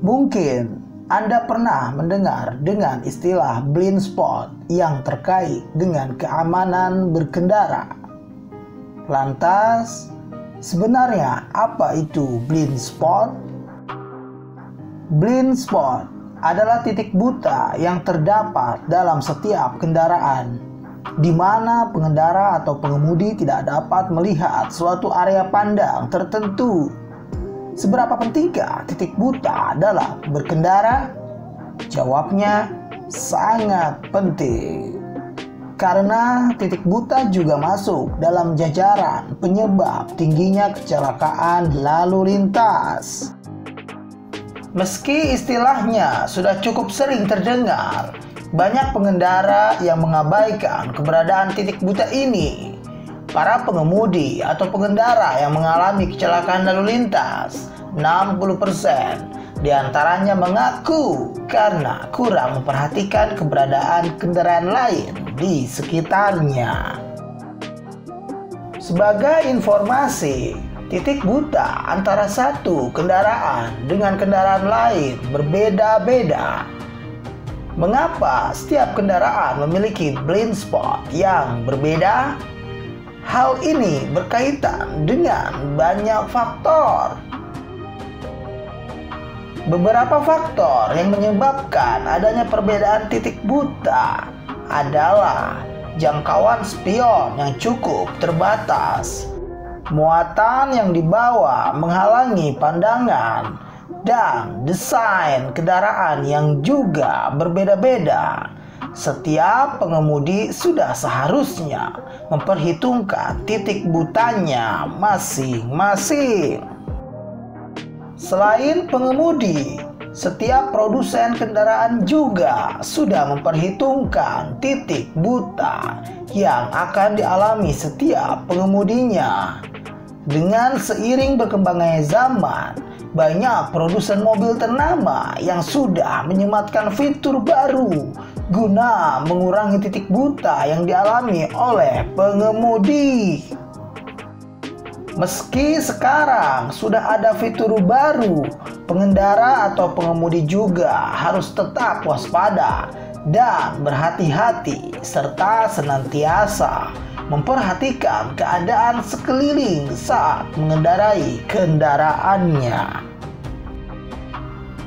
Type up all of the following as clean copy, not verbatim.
Mungkin Anda pernah mendengar dengan istilah blind spot yang terkait dengan keamanan berkendara. Lantas, sebenarnya apa itu blind spot? Blind spot adalah titik buta yang terdapat dalam setiap kendaraan, di mana pengendara atau pengemudi tidak dapat melihat suatu area pandang tertentu. Seberapa pentingkah titik buta dalam berkendara? Jawabnya sangat penting. Karena titik buta juga masuk dalam jajaran penyebab tingginya kecelakaan lalu lintas. Meski istilahnya sudah cukup sering terdengar, banyak pengendara yang mengabaikan keberadaan titik buta ini. Para pengemudi atau pengendara yang mengalami kecelakaan lalu lintas, 60% diantaranya mengaku karena kurang memperhatikan keberadaan kendaraan lain di sekitarnya. Sebagai informasi, titik buta antara satu kendaraan dengan kendaraan lain berbeda-beda. Mengapa setiap kendaraan memiliki blind spot yang berbeda? Hal ini berkaitan dengan banyak faktor. Beberapa faktor yang menyebabkan adanya perbedaan titik buta adalah jangkauan spion yang cukup terbatas, muatan yang dibawa menghalangi pandangan, dan desain kendaraan yang juga berbeda-beda. Setiap pengemudi sudah seharusnya memperhitungkan titik butanya masing-masing. Selain pengemudi, setiap produsen kendaraan juga sudah memperhitungkan titik buta yang akan dialami setiap pengemudinya. Dengan seiring berkembangnya zaman, banyak produsen mobil ternama yang sudah menyematkan fitur baru guna mengurangi titik buta yang dialami oleh pengemudi. Meski sekarang sudah ada fitur baru, pengendara atau pengemudi juga harus tetap waspada dan berhati-hati serta senantiasa memperhatikan keadaan sekeliling saat mengendarai kendaraannya.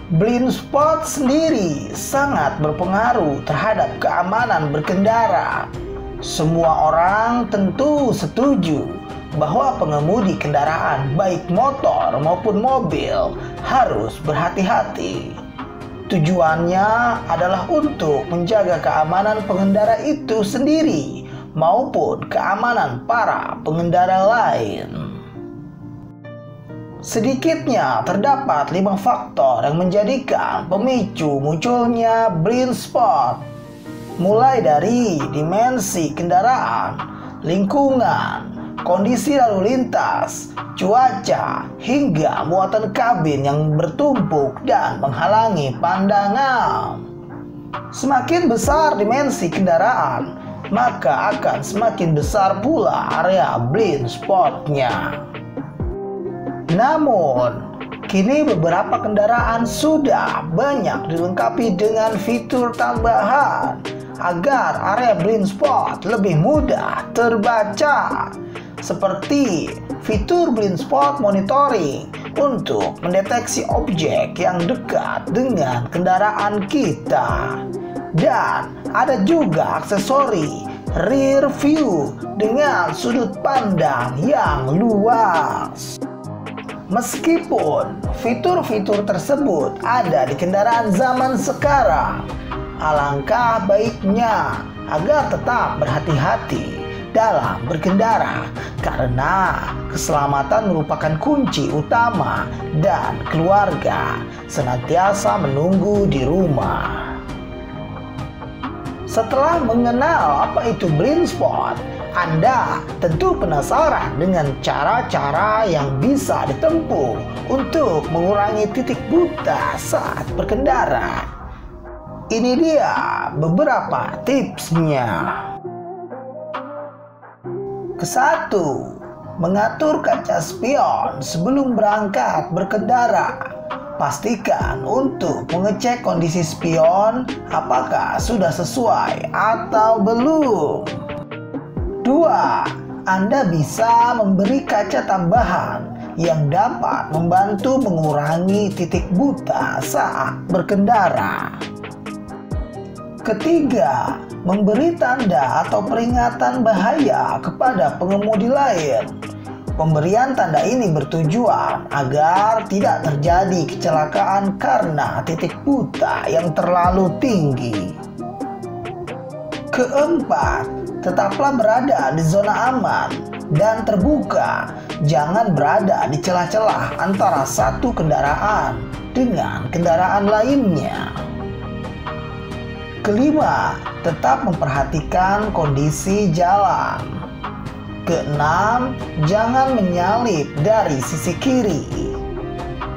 Blind spot sendiri sangat berpengaruh terhadap keamanan berkendara. Semua orang tentu setuju bahwa pengemudi kendaraan baik motor maupun mobil harus berhati-hati. Tujuannya adalah untuk menjaga keamanan pengendara itu sendiri maupun keamanan para pengendara lain. Sedikitnya terdapat 5 faktor yang menjadikan pemicu munculnya blind spot, mulai dari dimensi kendaraan, lingkungan, kondisi lalu lintas, cuaca, hingga muatan kabin yang bertumpuk dan menghalangi pandangan. Semakin besar dimensi kendaraan, maka akan semakin besar pula area blind spotnya. Namun, kini beberapa kendaraan sudah banyak dilengkapi dengan fitur tambahan agar area blind spot lebih mudah terbaca, seperti fitur blind spot monitoring untuk mendeteksi objek yang dekat dengan kendaraan kita. Dan ada juga aksesori rear view dengan sudut pandang yang luas. Meskipun fitur-fitur tersebut ada di kendaraan zaman sekarang, alangkah baiknya agar tetap berhati-hati dalam berkendara karena keselamatan merupakan kunci utama dan keluarga senantiasa menunggu di rumah. Setelah mengenal apa itu blind spot, Anda tentu penasaran dengan cara-cara yang bisa ditempuh untuk mengurangi titik buta saat berkendara. Ini dia beberapa tipsnya. Kesatu, mengatur kaca spion sebelum berangkat berkendara. Pastikan untuk mengecek kondisi spion apakah sudah sesuai atau belum. 2. Anda bisa memberi kaca tambahan yang dapat membantu mengurangi titik buta saat berkendara. Ketiga, memberi tanda atau peringatan bahaya kepada pengemudi lain. Pemberian tanda ini bertujuan agar tidak terjadi kecelakaan karena titik buta yang terlalu tinggi. Keempat, tetaplah berada di zona aman dan terbuka. Jangan berada di celah-celah antara satu kendaraan dengan kendaraan lainnya. Kelima, tetap memperhatikan kondisi jalan. Keenam, jangan menyalip dari sisi kiri.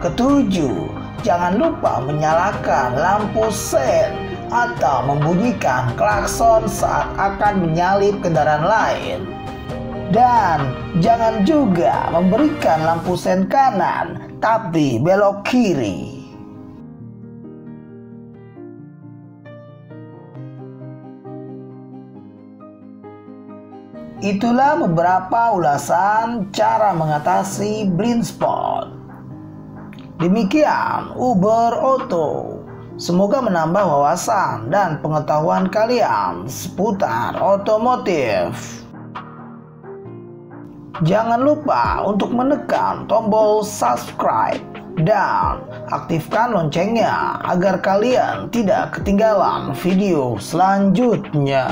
Ketujuh, jangan lupa menyalakan lampu sen atau membunyikan klakson saat akan menyalip kendaraan lain. Dan jangan juga memberikan lampu sen kanan, tapi belok kiri. Itulah beberapa ulasan cara mengatasi blind spot. Demikian Uber Auto. Semoga menambah wawasan dan pengetahuan kalian seputar otomotif. Jangan lupa untuk menekan tombol subscribe dan aktifkan loncengnya agar kalian tidak ketinggalan video selanjutnya.